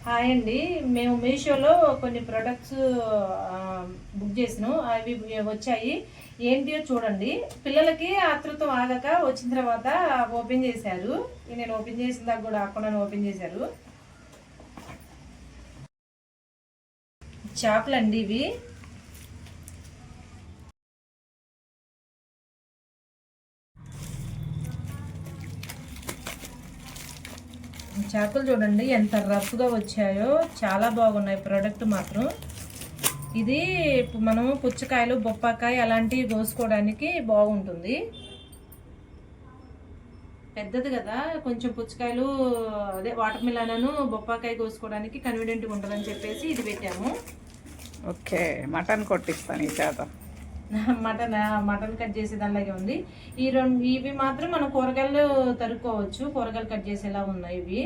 Hi అండి. మేము మీషోలో కొన్ని ప్రొడక్ట్స్ బుక్ చేసినాం. అవి వచ్చాయి. ఏంటియో చూడండి. పిల్లలకి ఆతృత ఆగక వచ్చిన తర్వాత ఓపెన్ చేశారు. నేను ఓపెన్ చేసిన దాకా కూడా అక్కడ ఓపెన్ చేశారు. చాకులు అండి ఇవి. చాకులు చూడండి ఎంత రఫ్గా వచ్చాయో, చాలా బాగున్నాయి ప్రోడక్ట్ మాత్రం. ఇది మనము పుచ్చకాయలు, బొప్పాకాయ అలాంటివి కోసుకోవడానికి బాగుంటుంది. పెద్దది కదా, కొంచెం పుచ్చకాయలు అదే వాటర్ మిలన్ బొప్పాకాయ కోసుకోవడానికి కన్వీనియంట్గా ఉంటుందని చెప్పేసి ఇది పెట్టాము. ఓకే, మటన్ కొట్టిస్తాను ఈ చేత. మటన్ కట్ చేసే దానిలాగే ఉంది. ఇవి మాత్రం మనం కూరగాయలు తరుక్కోవచ్చు. కూరగాయలు కట్ చేసేలా ఉన్నాయి ఇవి.